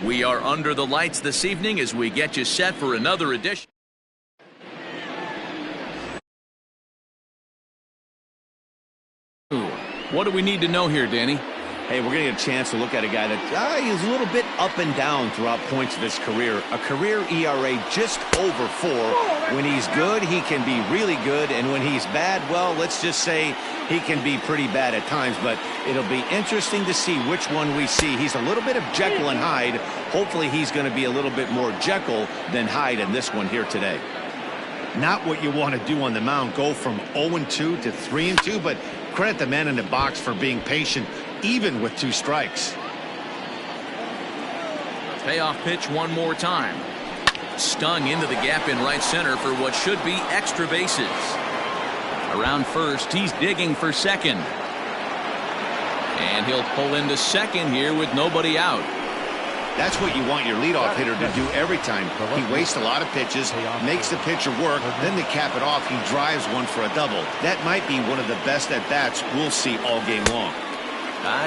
We are under the lights this evening as we get you set for another edition. What do we need to know here, Danny? Hey, we're going to get a chance to look at a guy that he's a little bit up and down throughout points of his career. A career ERA just over 4. When he's good, he can be really good. And when he's bad, well, let's just say he can be pretty bad at times. But it'll be interesting to see which one we see. He's a little bit of Jekyll and Hyde. Hopefully he's going to be a little bit more Jekyll than Hyde in this one here today. Not what you want to do on the mound, go from 0-2 to 3-2, but credit the man in the box for being patient, even with 2 strikes. Payoff pitch one more time. Stung into the gap in right center for what should be extra bases. Around first, he's digging for second. And he'll pull into second here with nobody out. That's what you want your leadoff hitter to do every time. He wastes a lot of pitches, makes the pitcher work, then to cap it off, he drives one for a double. That might be one of the best at-bats we'll see all game long.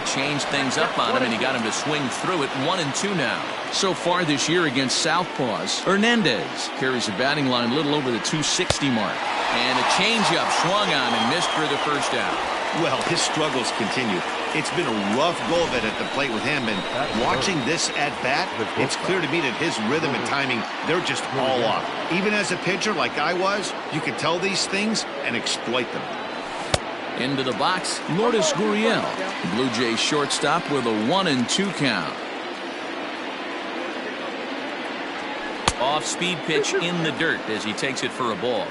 Changed things up on him, and he got him to swing through it. 1-2 now. So far this year against Southpaws, Hernandez carries the batting line a little over the 260 mark. And a changeup swung on and missed for the first out. Well, his struggles continue. It's been a rough go of it at the plate with him, and watching this at-bat, it's clear to me that his rhythm and timing, they're just all off. Even as a pitcher like I was, you could tell these things and exploit them. Into the box, Lourdes Gurriel. Blue Jays shortstop with a 1-2 count. Off-speed pitch in the dirt as he takes it for a ball.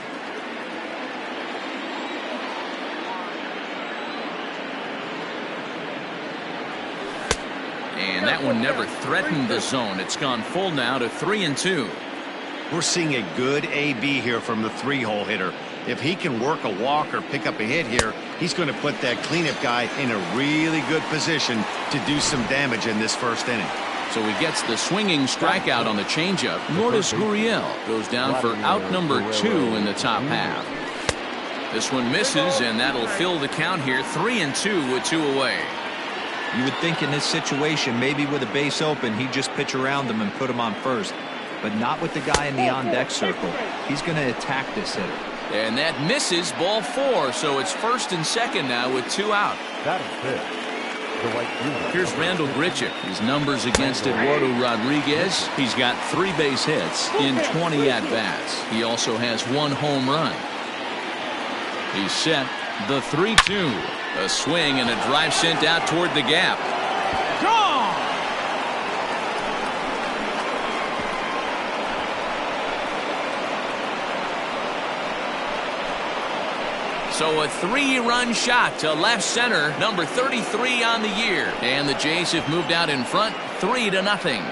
And that one never threatened the zone. It's gone full now to 3-2. We're seeing a good AB here from the 3-hole hitter. If he can work a walk or pick up a hit here, he's going to put that cleanup guy in a really good position to do some damage in this first inning. So he gets the swinging strikeout on the changeup. Lourdes Gurriel goes down for out number 2 in the top half. This one misses, and that'll fill the count here. 3-2 with 2 away. You would think in this situation, maybe with a base open, he'd just pitch around him and put him on first. But not with the guy in the on-deck circle. He's going to attack this hitter. And that misses, ball 4. So it's first and second now with 2 out. Here's Randall Bridgette. His numbers against Eduardo Rodriguez. He's got 3 base hits in 20 at-bats. He also has 1 home run. He's set. The 3-2. A swing and a drive sent out toward the gap. Gone! So a 3-run shot to left center, number 33 on the year. And the Jays have moved out in front, 3-0.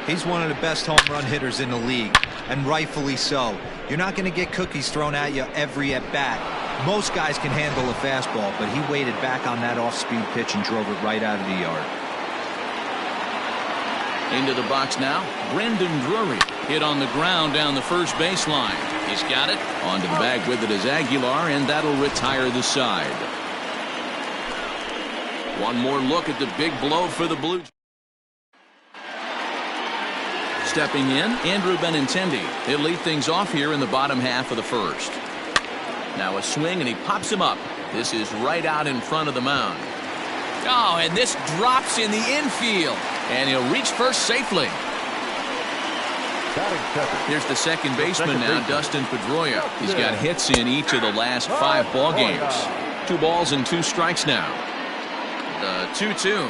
He's one of the best home run hitters in the league, and rightfully so. You're not going to get cookies thrown at you every at-bat. Most guys can handle a fastball, but he waited back on that off-speed pitch and drove it right out of the yard. Into the box now, Brendan Drury. Hit on the ground down the first baseline. He's got it. Onto the bag with it is Aguilar, and that'll retire the side. One more look at the big blow for the Blue Jays. Stepping in, Andrew Benintendi. He'll lead things off here in the bottom half of the first. Now a swing, and he pops him up. This is right out in front of the mound. Oh, and this drops in the infield. And he'll reach first safely. Here's the second baseman now, Dustin Pedroia. He's got hits in each of the last 5 ball games. 2 balls and 2 strikes now. The 2-2.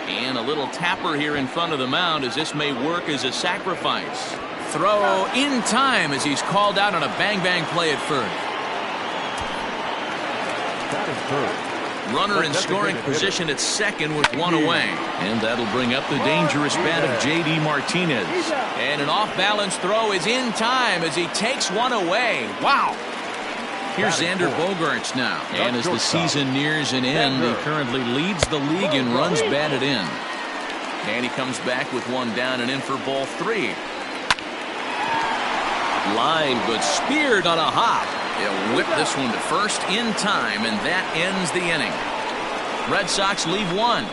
And a little tapper here in front of the mound as this may work as a sacrifice. Throw in time as he's called out on a bang-bang play at first. Runner in scoring position at second with 1 away. And that'll bring up the dangerous bat of J.D. Martinez. And an off-balance throw is in time as he takes 1 away. Wow. Here's Xander Bogaerts now. And as the season nears an end, he currently leads the league in runs batted in. And he comes back with 1 down and in for ball 3. Line, but speared on a hop. He'll whip this one to first in time, and that ends the inning. Red Sox leave one.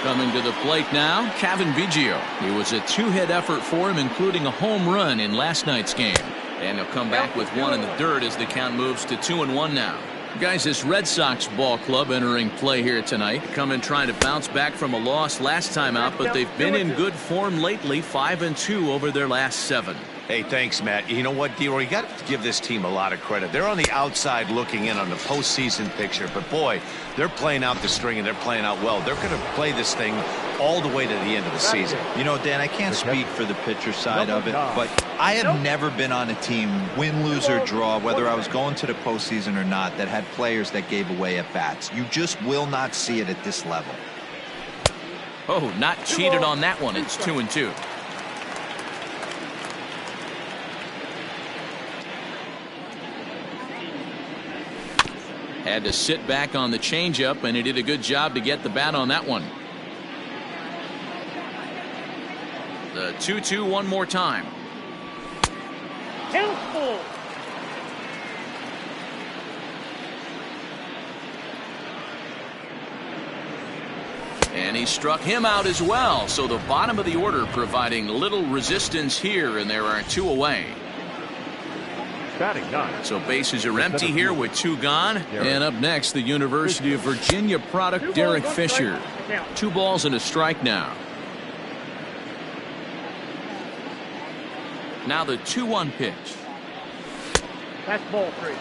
Coming to the plate now, Cavan Biggio. It was a two-hit effort for him, including a home run in last night's game. And he'll come back with one in the dirt as the count moves to 2-1 now. Guys, this Red Sox ball club entering play here tonight. Coming trying to bounce back from a loss last time out, but they've been in good form lately, 5-2 over their last 7. Hey, thanks, Matt. You know what, D-Roy? You got to give this team a lot of credit. They're on the outside looking in on the postseason picture, but boy, they're playing out the string and they're playing out well. They're going to play this thing all the way to the end of the season. You know, Dan, I can't speak for the pitcher side of it, but I have never been on a team, win, lose, or draw, whether I was going to the postseason or not, that had players that gave away at bats. You just will not see it at this level. Oh, not cheated on that one. It's 2-2. Had to sit back on the changeup, and he did a good job to get the bat on that one. The 2-2 one more time. Helpful. And he struck him out as well. So the bottom of the order providing little resistance here, and there are 2 away. So bases are empty here with 2 gone. And up next, the University of Virginia product, Derrick Fisher. 2 balls and a strike now. Now the 2-1 pitch. That's ball 3.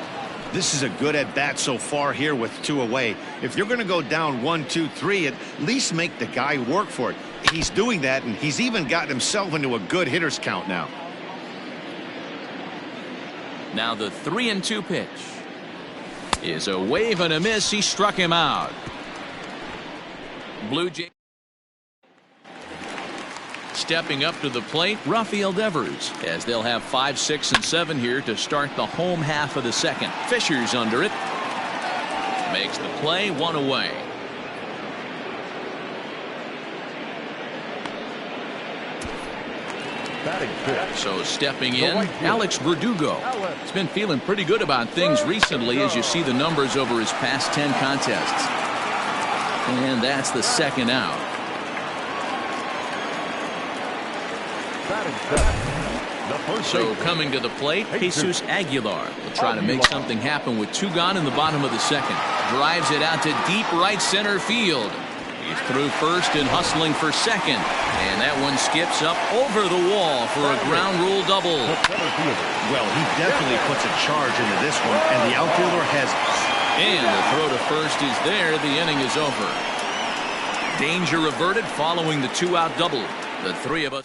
This is a good at-bat so far here with 2 away. If you're going to go down 1-2-3, at least make the guy work for it. He's doing that, and he's even gotten himself into a good hitter's count now. Now the 3-2 pitch is a wave and a miss. He struck him out. Blue Jay stepping up to the plate, Rafael Devers, as they'll have 5, 6, and 7 here to start the home half of the second. Fisher's under it. Makes the play, 1 away. So stepping in, Alex Verdugo. He's been feeling pretty good about things recently as you see the numbers over his past 10 contests. And that's the second out. So coming to the plate, Jesus Aguilar will try to make something happen with 2 gone in the bottom of the second. Drives it out to deep right center field. He's through first and hustling for second. And that one skips up over the wall for a ground rule double. Well, he definitely puts a charge into this one, and the outfielder has... And the throw to first is there. The inning is over. Danger averted following the 2-out double. The 3 of us.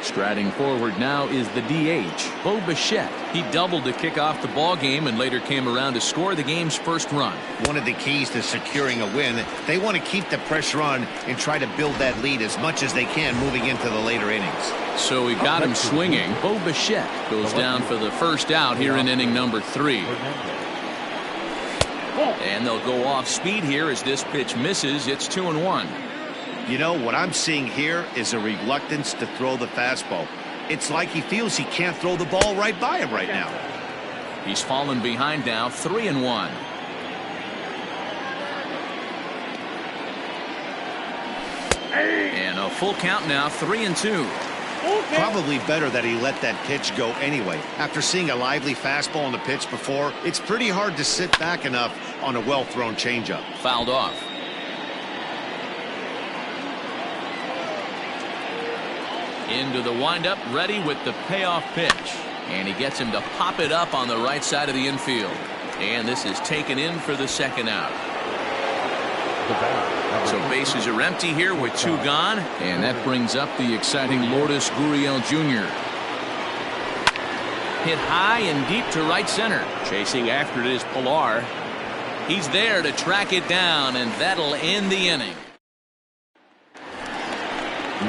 Striding forward now is the DH, Bo Bichette. He doubled to kick off the ball game and later came around to score the game's first run. One of the keys to securing a win, they want to keep the pressure on and try to build that lead as much as they can moving into the later innings. So he got him swinging. Bo Bichette goes down for the first out here in inning number 3. And they'll go off speed here as this pitch misses. It's 2-1. You know, what I'm seeing here is a reluctance to throw the fastball. It's like he feels he can't throw the ball right by him right now. He's fallen behind now, 3-1. And a full count now, 3-2. Probably better that he let that pitch go anyway. After seeing a lively fastball on the pitch before, it's pretty hard to sit back enough on a well-thrown changeup. Fouled off. Into the windup, ready with the payoff pitch. And he gets him to pop it up on the right side of the infield. And this is taken in for the second out. So bases are empty here with 2 gone. And that brings up the exciting Lourdes Gurriel Jr. Hit high and deep to right center. Chasing after it is Pilar. He's there to track it down, and that'll end the inning.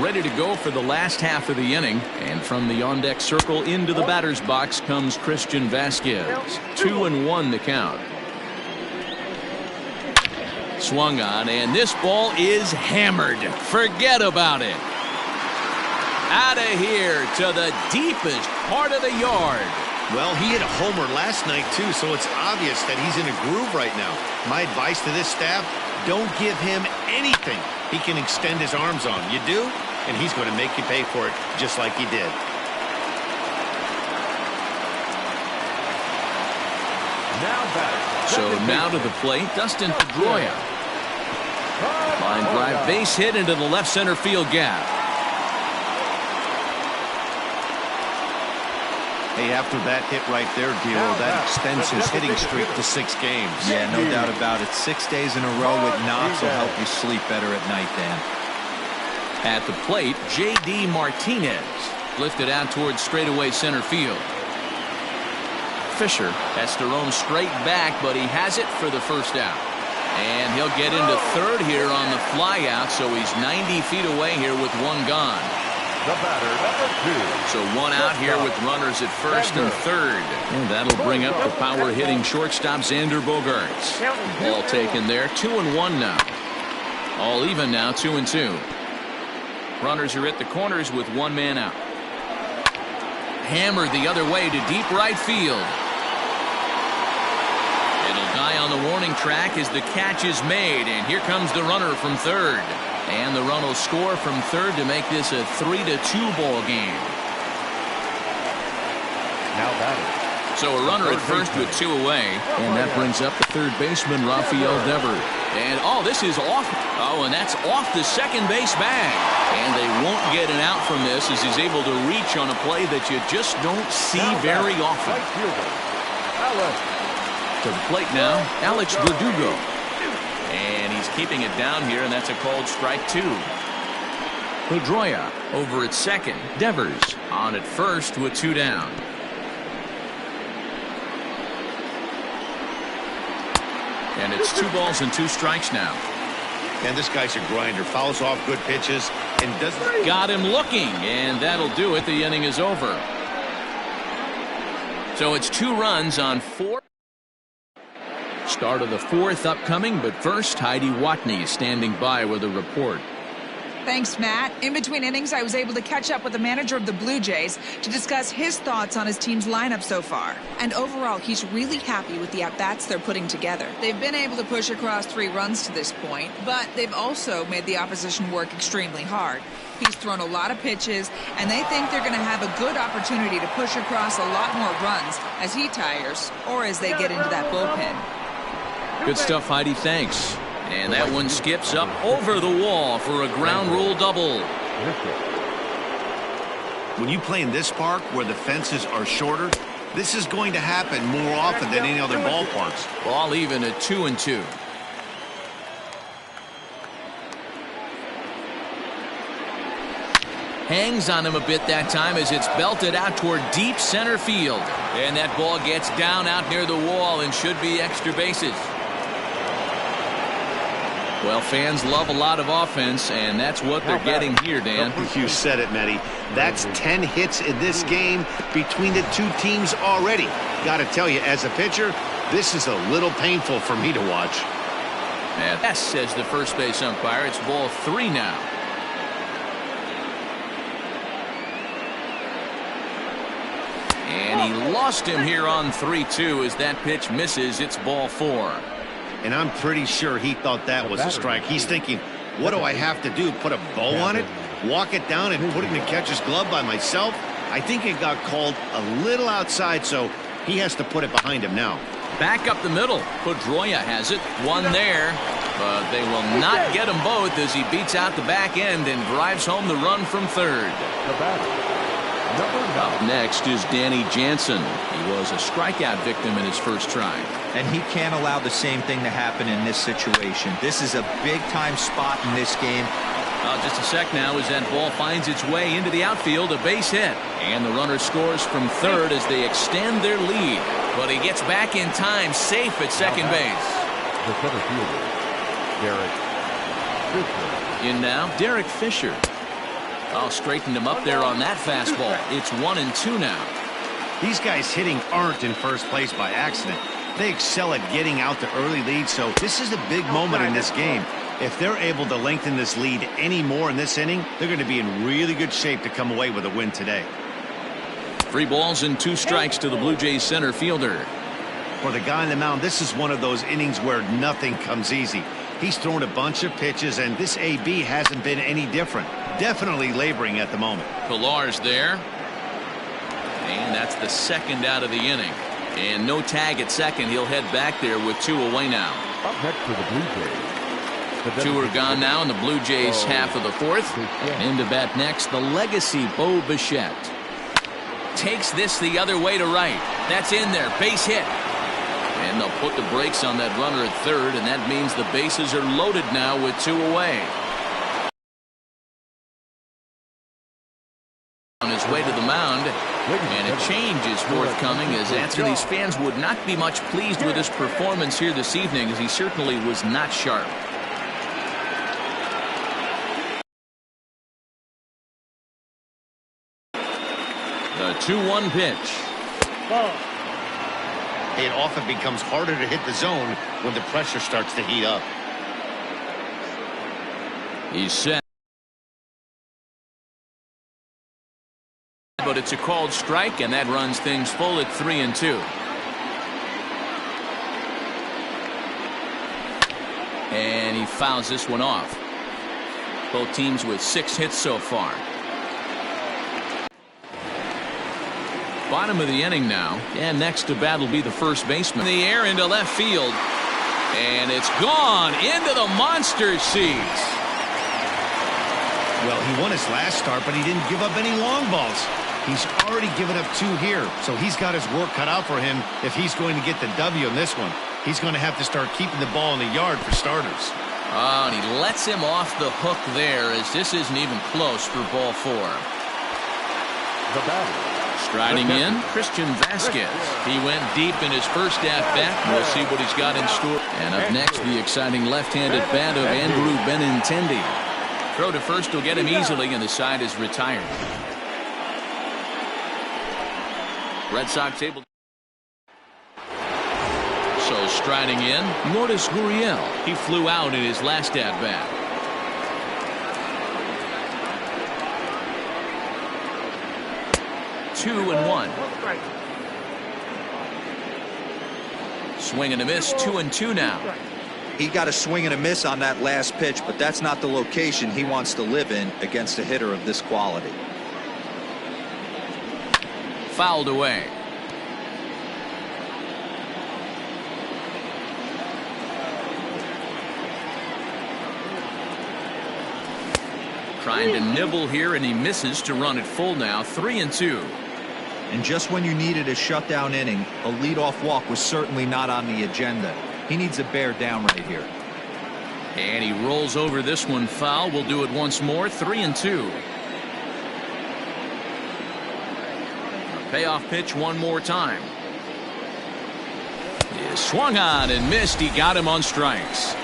Ready to go for the last half of the inning, and from the on-deck circle into the batter's box comes Christian Vasquez. 2-1 the count. Swung on, and this ball is hammered. Forget about it. Out of here to the deepest part of the yard. Well, he hit a homer last night, too, so it's obvious that he's in a groove right now. My advice to this staff, don't give him anything he can extend his arms on. You do, and he's going to make you pay for it just like he did. So now to the plate, Dustin Pedroia. Line drive base hit into the left center field gap. Hey, after that hit right there, D'Lo, that extends his hitting streak to 6 games. Yeah, no doubt about it. 6 days in a row with knocks will help you sleep better at night, Dan. At the plate, J.D. Martinez lifted out towards straightaway center field. Fisher has to roam straight back, but he has it for the first out. And he'll get into third here on the fly out, so he's 90 feet away here with 1 gone. The batter, number 2. So 1 out here with runners at first and third. And that'll bring up the power-hitting shortstop Xander Bogaerts. Ball taken there, 2-1 now. All even now, 2-2. Runners are at the corners with 1 man out. Hammered the other way to deep right field. It'll die on the warning track as the catch is made, and here comes the runner from third. And the run will score from third to make this a 3-2 ball game. Now batting. So a runner at first with 2 away, and that brings up the third baseman Rafael Devers. And this is off. And that's off the second base bag. And they won't get an out from this as he's able to reach on a play that you just don't see very often. To the plate now, Alex Verdugo. And he's keeping it down here, and that's a called strike 2. Pedroia over at second. Devers on at first with 2 down. And it's 2 balls and 2 strikes now. And this guy's a grinder. Fouls off good pitches and doesn't. Got him looking, and that'll do it. The inning is over. So it's 2 runs on 4. Start of the 4th upcoming, but first, Heidi Watney standing by with a report. Thanks, Matt. In between innings, I was able to catch up with the manager of the Blue Jays to discuss his thoughts on his team's lineup so far. And overall, he's really happy with the at-bats they're putting together. They've been able to push across 3 runs to this point, but they've also made the opposition work extremely hard. He's thrown a lot of pitches, and they think they're going to have a good opportunity to push across a lot more runs as he tires or as they get into that bullpen. Good stuff, Heidi. Thanks. And that one skips up over the wall for a ground rule double. When you play in this park where the fences are shorter, this is going to happen more often than any other ballparks. Ball even at 2-2. Hangs on him a bit that time as it's belted out toward deep center field. And that ball gets down out near the wall and should be extra bases. Well, fans love a lot of offense, and that's what they're getting here, Dan. You said it, Matty. That's 10 hits in this game between the 2 teams already. Got to tell you, as a pitcher, this is a little painful for me to watch. Yes, says the first base umpire. It's ball 3 now. And he lost him here on 3-2 as that pitch misses. It's ball 4. And I'm pretty sure he thought that was a strike. He's thinking, what do I have to do? Put a bow on it? Walk it down and put it in the catcher's glove by myself? I think it got called a little outside, so he has to put it behind him now. Back up the middle. Pedroia has it. 1 there. But they will not get them both as he beats out the back end and drives home the run from third. The batter, Up next is Danny Jansen. He was a strikeout victim in his first try. And he can't allow the same thing to happen in this situation. This is a big-time spot in this game. Just a sec now as that ball finds its way into the outfield, a base hit. And the runner scores from third as they extend their lead. But he gets back in time, safe at second base. the center fielder, Derrick Fisher. In now, Derrick Fisher. Straightened him up there on that fastball. It's 1-2 now. These guys hitting aren't in first place by accident. They excel at getting out to early leads, so this is a big moment in this game. If they're able to lengthen this lead any more in this inning, they're going to be in really good shape to come away with a win today. 3 balls and 2 strikes to the Blue Jays center fielder. For the guy on the mound, this is one of those innings where nothing comes easy. He's thrown a bunch of pitches, and this AB hasn't been any different. Definitely laboring at the moment. Pilar's there. And that's the second out of the inning. And no tag at second. He'll head back there with 2 away now. Up next for the Blue Jays. 2 are gone now in the Blue Jays half of the 4th. Into bat next, the legacy Bo Bichette. Takes this the other way to right. That's in there. Base hit. And they'll put the brakes on that runner at third, and that means the bases are loaded now with 2 away. On his way to the mound, and a change is forthcoming, as Anthony's fans would not be much pleased with his performance here this evening, as he certainly was not sharp. The 2-1 pitch. It often becomes harder to hit the zone when the pressure starts to heat up. He's set. But it's a called strike, and that runs things full at 3-2. And he fouls this one off. Both teams with 6 hits so far. Bottom of the inning now, and next to bat will be the first baseman. In the air into left field, and it's gone into the monster seats. Well, he won his last start, but he didn't give up any long balls. He's already given up 2 here, so he's got his work cut out for him if he's going to get the W in this one. He's going to have to start keeping the ball in the yard for starters. Oh, and he lets him off the hook there, as this isn't even close for ball 4. The batter. Striding in, Christian Vasquez. He went deep in his first at-bat. We'll see what he's got in store. And up next, the exciting left-handed bat of Andrew Benintendi. Throw to first will get him easily, and the side is retired. Red Sox able. So striding in, Lourdes Gurriel. He flew out in his last at-bat. Two and 1. Swing and a miss. 2-2 now. He got a swing and a miss on that last pitch, but that's not the location he wants to live in against a hitter of this quality. Fouled away. Trying to nibble here, and he misses to run it full now. 3-2. And just when you needed a shutdown inning, a leadoff walk was certainly not on the agenda. He needs a bear down right here. And he rolls over this one foul. We'll do it once more. 3-2. A payoff pitch one more time. He swung on and missed. He got him on strikes.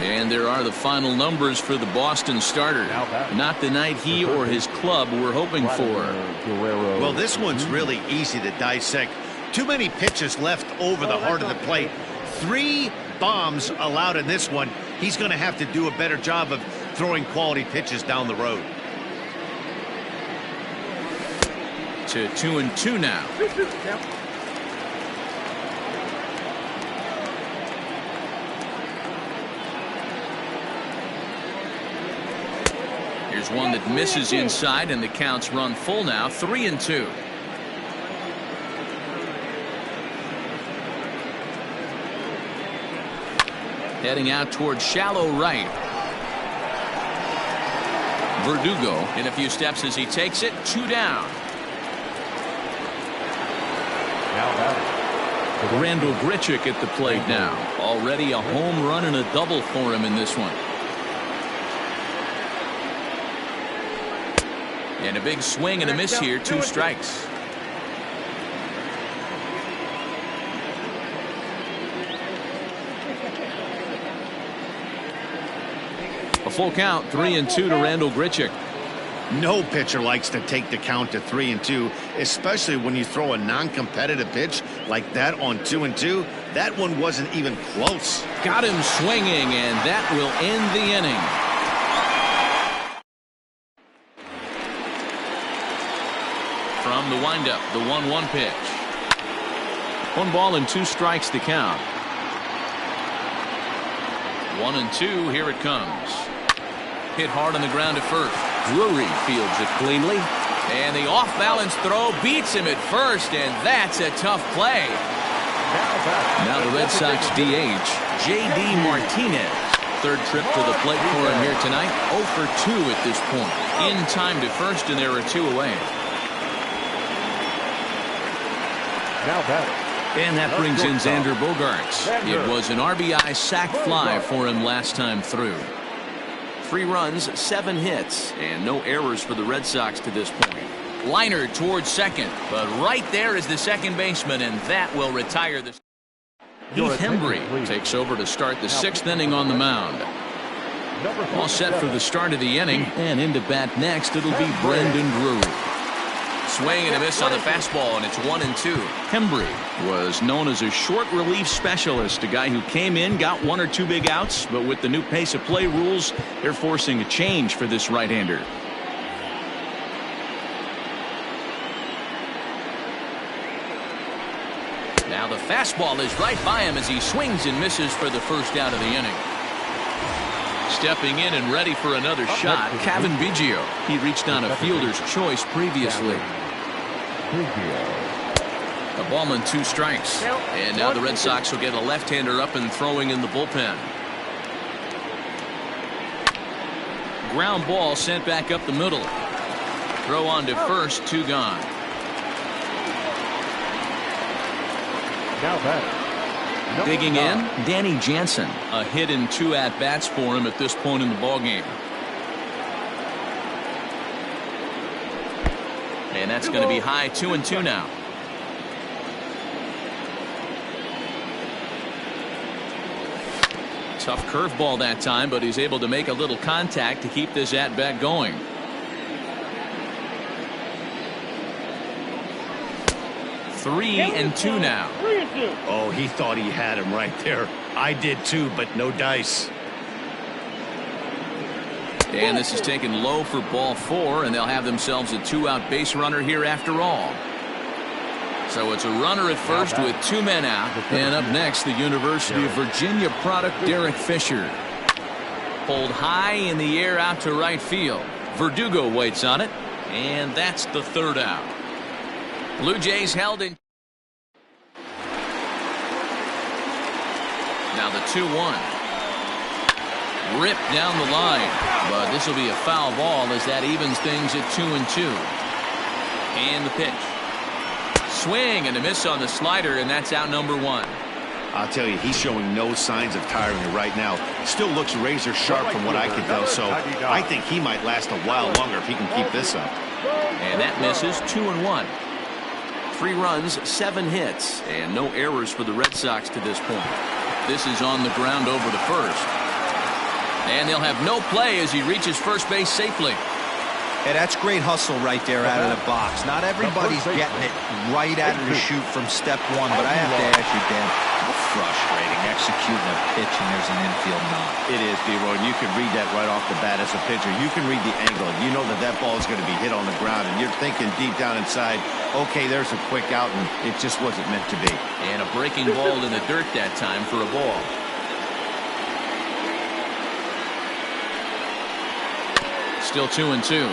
And there are the final numbers for the Boston starter. Not the night he or his club were hoping for. Well, this one's really easy to dissect. Too many pitches left over the heart of the plate. 3 bombs allowed in this one. He's going to have to do a better job of throwing quality pitches down the road. To 2-2 now. Here's one that misses inside, and the counts run full now. 3-2. Heading out towards shallow right. Verdugo in a few steps as he takes it. 2 down. Randall Bridgette at the plate now. Already a home run and a double for him in this one. And a big swing and a miss here. 2 strikes. A full count. 3-2 to Randall Bridgette. No pitcher likes to take the count to 3-2, especially when you throw a non-competitive pitch like that on 2-2. That one wasn't even close. Got him swinging, and that will end the inning. From the windup, the 1-1 pitch. 1 ball and 2 strikes to count. 1-2. Here it comes. Hit hard on the ground at first. Drury fields it cleanly. And the off-balance throw beats him at first, and that's a tough play. Now the Red Sox DH, J.D. Martinez. Third trip to the plate for him here tonight. 0 for 2 at this point. In time to first, and there are 2 away. Now batting. And that brings in Xander Bogaerts. It was an RBI sac fly for him last time through. 3 runs, 7 hits, and no errors for the Red Sox to this point. Liner towards second, but right there is the second baseman, and that will retire the. Heath Hembry takes over to start the 6th inning on the mound. All set for the start of the inning, and into bat next it'll be Brandon Drury. Swing and a miss on the fastball, and it's 1-2. Hembry was known as a short relief specialist, a guy who came in, got 1 or 2 big outs, but with the new pace of play rules, they're forcing a change for this right-hander. Now the fastball is right by him as he swings and misses for the first out of the inning. Stepping in and ready for another shot, Kevin Biggio. He reached on a fielder's choice previously. A ball and 2 strikes. And now the Red Sox will get a left-hander up and throwing in the bullpen. Ground ball sent back up the middle. Throw on to first, 2 gone. Now batting. Digging in, Danny Jansen. A hit and 2 at-bats for him at this point in the ballgame. And that's going to be high, 2-2 now. Tough curveball that time, but he's able to make a little contact to keep this at-bat going. Three and two now. Oh, he thought he had him right there. I did too, but no dice. And this is taken low for ball 4, and they'll have themselves a 2-out base runner here after all. So it's a runner at first with 2 men out. And up next, the University of Virginia product, Derrick Fisher. Pulled high in the air out to right field. Verdugo waits on it, and that's the 3rd out. Blue Jays held in. Now the 2-1. Ripped down the line, but this will be a foul ball as that evens things at 2-2. And the pitch. Swing and a miss on the slider, and that's out number 1. I'll tell you, he's showing no signs of tiring right now. Still looks razor sharp from what I can tell, so I think he might last a while longer if he can keep this up. And that misses. 2-1. 3 runs, 7 hits, and no errors for the Red Sox to this point. This is on the ground over to first. And they'll have no play as he reaches first base safely. Hey, that's great hustle right there out of the box. Not everybody's getting it right out of the chute from step 1, but I have to ask you, Dan, how frustrating executing a pitch and there's an infield knock. It is, D-Roy, and you can read that right off the bat as a pitcher. You can read the angle. You know that that ball is going to be hit on the ground, and you're thinking deep down inside, okay, there's a quick out, and it just wasn't meant to be. And a breaking ball in the dirt that time for a ball. Still 2-2.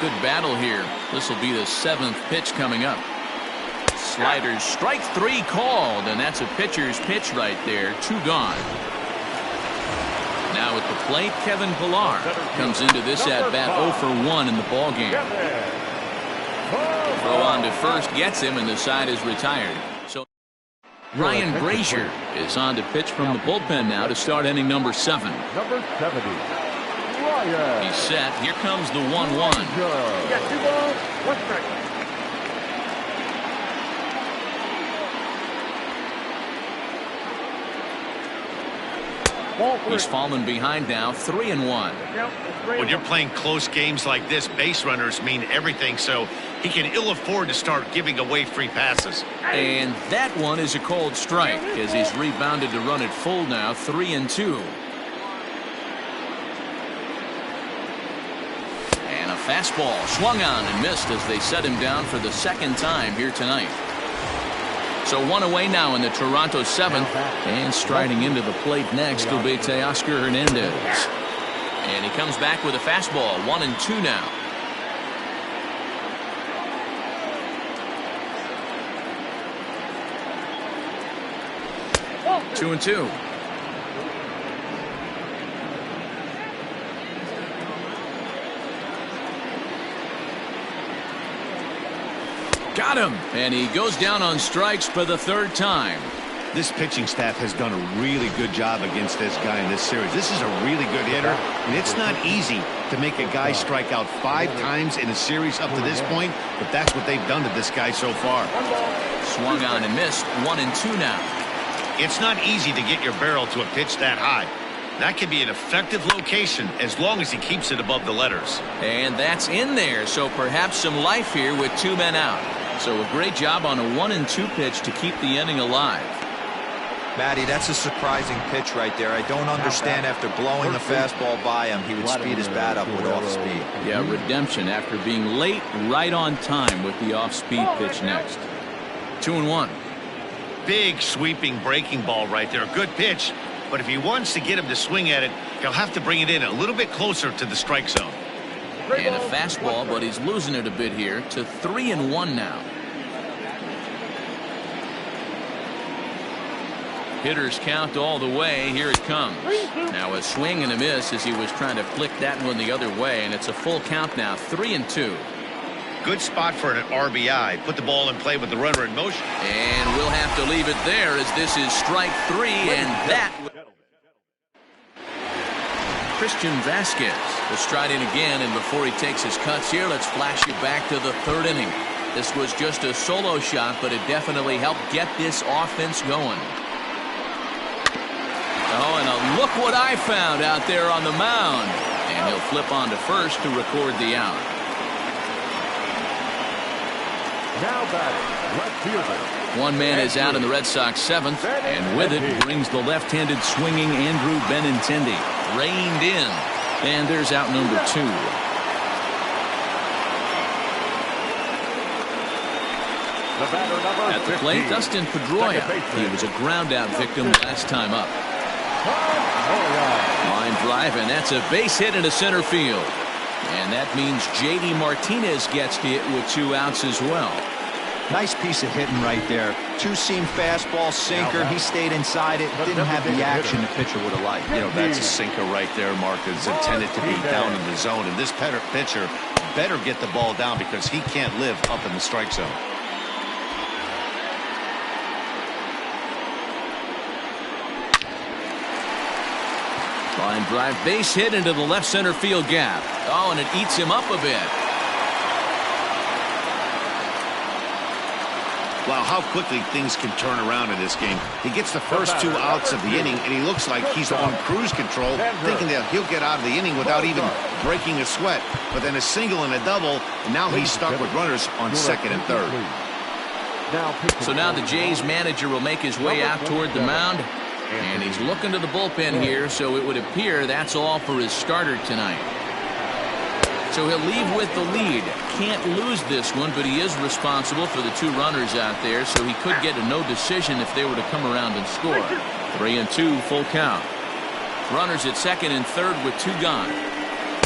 Good battle here. This will be the 7th pitch coming up. Sliders, strike 3 called, and that's a pitcher's pitch right there. 2 gone. Now at the plate, Kevin Pillar comes into this at-bat 0 for 1 in the ballgame. Throw on to first gets him, and the side is retired. So Ryan Brazier is on to pitch from the bullpen now to start inning number 7. Number 70. He's set. Here comes the 1-1. You got 2 balls, 1 strike. He's fallen behind now, 3-1. When you're playing close games like this, base runners mean everything, so he can ill afford to start giving away free passes. And that one is a cold strike as he's rebounded to run it full now, 3-2. And a fastball swung on and missed as they set him down for the second time here tonight. So one away now in the Toronto seventh, and striding into the plate next will be Teoscar Hernandez. And he comes back with a fastball, 1-2 now. 2-2. Got him, and he goes down on strikes for the third time. This pitching staff has done a really good job against this guy in this series. This is a really good hitter, and it's not easy to make a guy strike out 5 times in a series up to this point, but that's what they've done to this guy so far. Swung on and missed, 1-2 now. It's not easy to get your barrel to a pitch that high. That can be an effective location as long as he keeps it above the letters. And that's in there, so perhaps some life here with 2 men out. So a great job on a 1-2 pitch to keep the inning alive. Matty, that's a surprising pitch right there. I don't understand after blowing the fastball by him, he would speed his bat up with off speed. Yeah, redemption after being late, right on time with the off-speed pitch next. 2-1. Big sweeping breaking ball right there. Good pitch, but if he wants to get him to swing at it, he'll have to bring it in a little bit closer to the strike zone. And a fastball, but he's losing it a bit here to 3-1 now. Hitters count all the way. Here it comes. Now a swing and a miss as he was trying to flick that one the other way, and it's a full count now, 3-2. Good spot for an RBI. Put the ball in play with the runner in motion. And we'll have to leave it there as this is strike 3, and that. Christian Vasquez will stride in again, and before he takes his cuts here, let's flash you back to the 3rd inning. This was just a solo shot, but it definitely helped get this offense going. Oh, and look what I found out there on the mound. And he'll flip on to first to record the out. Now batting, left fielder. One man is out in the Red Sox 7th, and with it brings the left-handed swinging Andrew Benintendi. Reined in, and there's out number 2. At the plate, Dustin Pedroia. He was a ground-out victim last time up. Line drive, and that's a base hit into center field. And that means J.D. Martinez gets hit with 2 outs as well. Nice piece of hitting right there. 2-seam fastball, sinker. He stayed inside it. Didn't have the action the pitcher would have liked. You know, that's a sinker right there, Mark. It's intended to be down in the zone. And this pitcher better get the ball down because he can't live up in the strike zone. Line drive, base hit into the left center field gap. Oh, and it eats him up a bit. Wow, how quickly things can turn around in this game. He gets the first 2 outs of the inning, and he looks like he's on cruise control, thinking that he'll get out of the inning without even breaking a sweat. But then a single and a double, and now he's stuck with runners on 2nd and 3rd. So now the Jays manager will make his way out toward the mound. And he's looking to the bullpen here, so it would appear that's all for his starter tonight. So he'll leave with the lead. Can't lose this one, but he is responsible for the 2 runners out there, so he could get a no decision if they were to come around and score. 3-2, full count. Runners at 2nd and 3rd with 2 gone.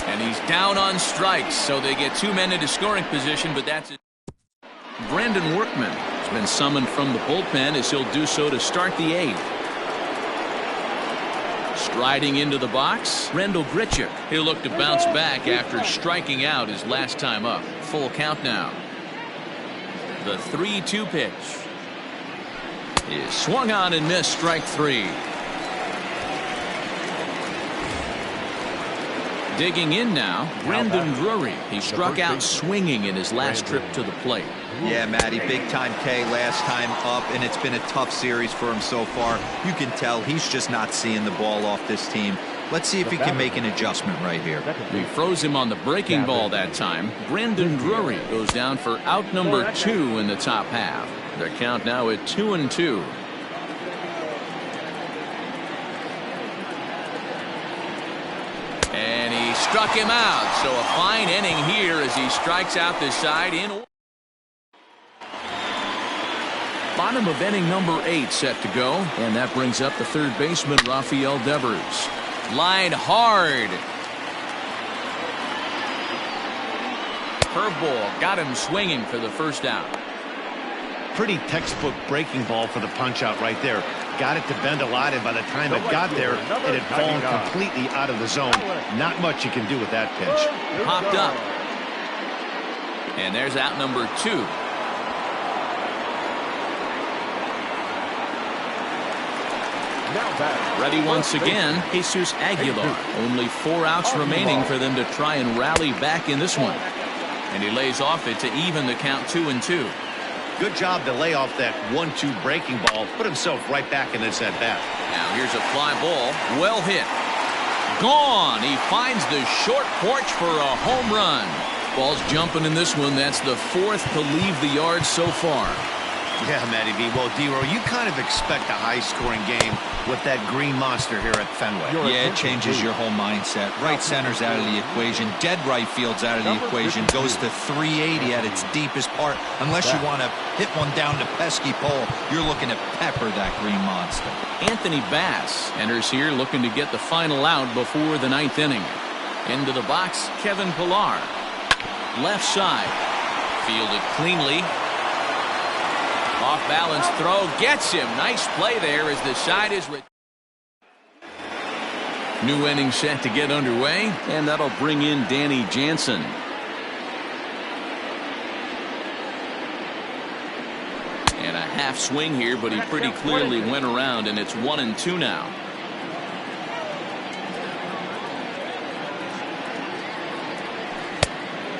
And he's down on strikes, so they get 2 men into scoring position, but that's it. Brandon Workman has been summoned from the bullpen as he'll do so to start the 8th. Striding into the box, Randall Bridgette. He'll look to bounce back after striking out his last time up. Full count now. The 3-2 pitch is swung on and missed, strike 3. Digging in now, Brandon Drury. He struck out swinging in his last trip to the plate. Yeah, Matty, big-time K last time up, and it's been a tough series for him so far. You can tell he's just not seeing the ball off this team. Let's see if he can make an adjustment right here. We froze him on the breaking ball that time. Brandon Drury goes down for out number 2 in the top half. Their count now at 2-2. And he struck him out. So a fine inning here as he strikes out this side in. Bottom of inning number 8 set to go, and that brings up the third baseman Rafael Devers. Line hard. Curveball got him swinging for the first out. Pretty textbook breaking ball for the punch out right there. Got it to bend a lot, and by the time it got there, it had fallen completely out of the zone. Not much you can do with that pitch. Popped up. And there's out number 2. Ready once again, Jesus Aguilar. Only 4 outs remaining for them to try and rally back in this one. And he lays off it to even the count 2-2. Good job to lay off that 1-2 breaking ball. Put himself right back in this at-bat. Now here's a fly ball. Well hit. Gone. He finds the short porch for a home run. Ball's jumping in this one. That's the 4th to leave the yard so far. Yeah, Matty B. Well, D-Row, you kind of expect a high-scoring game with that green monster here at Fenway. Yeah, it changes your whole mindset. Right center's out of the equation. Dead right field's out of the equation. Goes to 380 at its deepest part. Unless you want to hit one down the pesky pole, you're looking to pepper that green monster. Anthony Bass enters here looking to get the final out before the 9th inning. Into the box, Kevin Pillar. Left side. Fielded cleanly. Off balance throw gets him. Nice play there as the side is. New inning set to get underway, and that'll bring in Danny Jansen. And a half swing here, but he pretty clearly went around, and it's 1-2 now.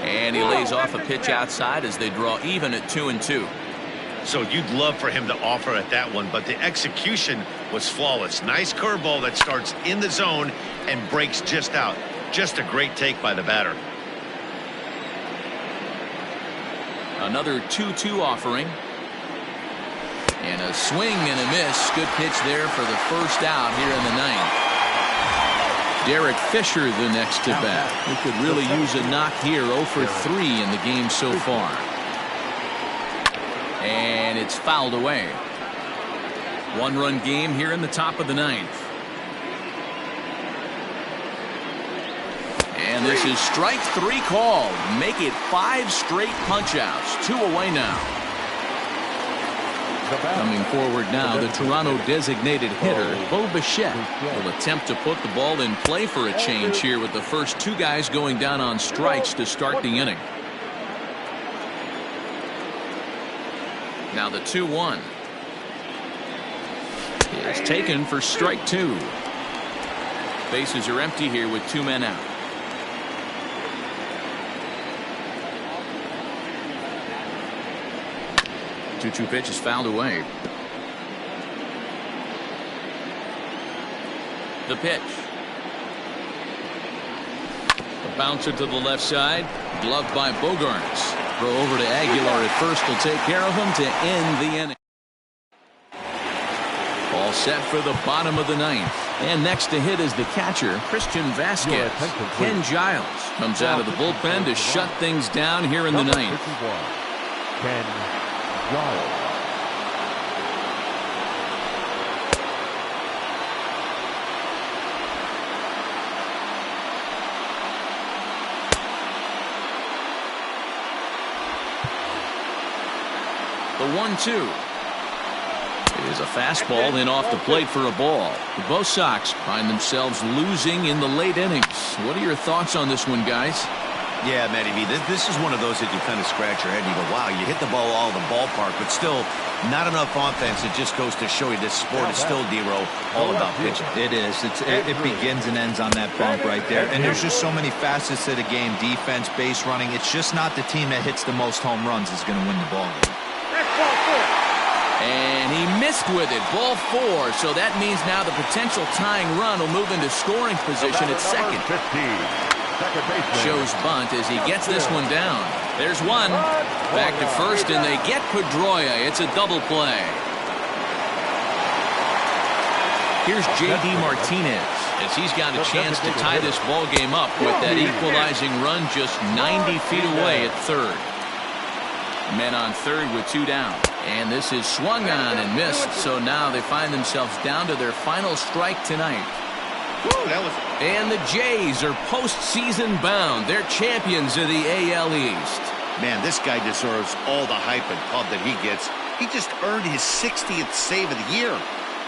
And he lays off a pitch outside as they draw even at 2-2. So you'd love for him to offer at that one, but the execution was flawless. Nice curveball that starts in the zone and breaks just out. Just a great take by the batter. Another 2-2 offering. And a swing and a miss. Good pitch there for the first out here in the 9th. Derrick Fisher the next to bat. He could really use a knock here. 0 for 3 in the game so far. And it's fouled away. 1-run game here in the top of the 9th. And this is strike 3 called. Make it 5 straight punch-outs. 2 away now. Coming forward now, the Toronto designated hitter, Bridgette, will attempt to put the ball in play for a change here with the first 2 guys going down on strikes to start the inning. Now the 2-1 is taken for strike 2. Bases are empty here with 2 men out. The 2-2 pitch is fouled away. The pitch. A bouncer to the left side. Gloved by Bogarts. Throw over to Aguilar at first will take care of him to end the inning. All set for the bottom of the 9th. And next to hit is the catcher, Christian Vasquez. Ken Giles comes out of the bullpen to shut things down here in the 9th. Ken Giles. The 1-2. It is a fastball in off the plate for a ball. Both Sox find themselves losing in the late innings. What are your thoughts on this one, guys? Yeah, Matty B, this is one of those that you kind of scratch your head and you go, wow, you hit the ball all the ballpark, but still not enough offense. It just goes to show you this sport is still, D-Row, all about pitching. It is. It begins and ends on that bump right there. And there's just so many facets to the game. Defense, base running. It's just not the team that hits the most home runs is going to win the ball game. And he missed with it. Ball 4. So that means now the potential tying run will move into scoring position at second. Shows bunt as he gets this one down. There's one. Back to first, and they get Pedroia. It's a double play. Here's J.D. Martinez. as he's got a chance to tie this ball game up with that equalizing run just 90 feet away at third. Men on third with 2 down. And this is swung on and missed, so now they find themselves down to their final strike tonight. And the Jays are postseason bound. They're champions of the AL East. Man, this guy deserves all the hype and pub that he gets. He just earned his 60th save of the year.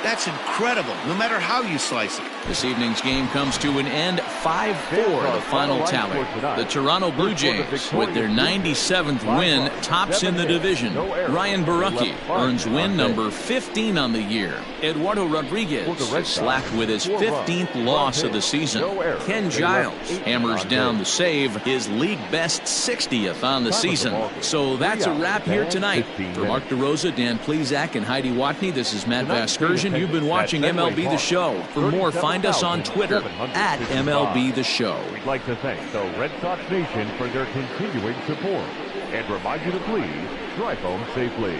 That's incredible, no matter how you slice it. This evening's game comes to an end 5-4, the final tally. The Toronto Blue Jays, with their 97th win, tops in the division. Ryan Borucki earns win number 15 on the year. Eduardo Rodriguez is slapped with his 15th loss of the season. Ken Giles hammers down the save, his league best 60th on the season. So that's a wrap here tonight. For Mark DeRosa, Dan Plezak, and Heidi Watney, this is Matt Vasgersian. You've been watching MLB The Show. For more, find us on Twitter at MLB The Show. We'd like to thank the Red Sox Nation for their continuing support and remind you to please drive home safely.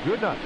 Good night.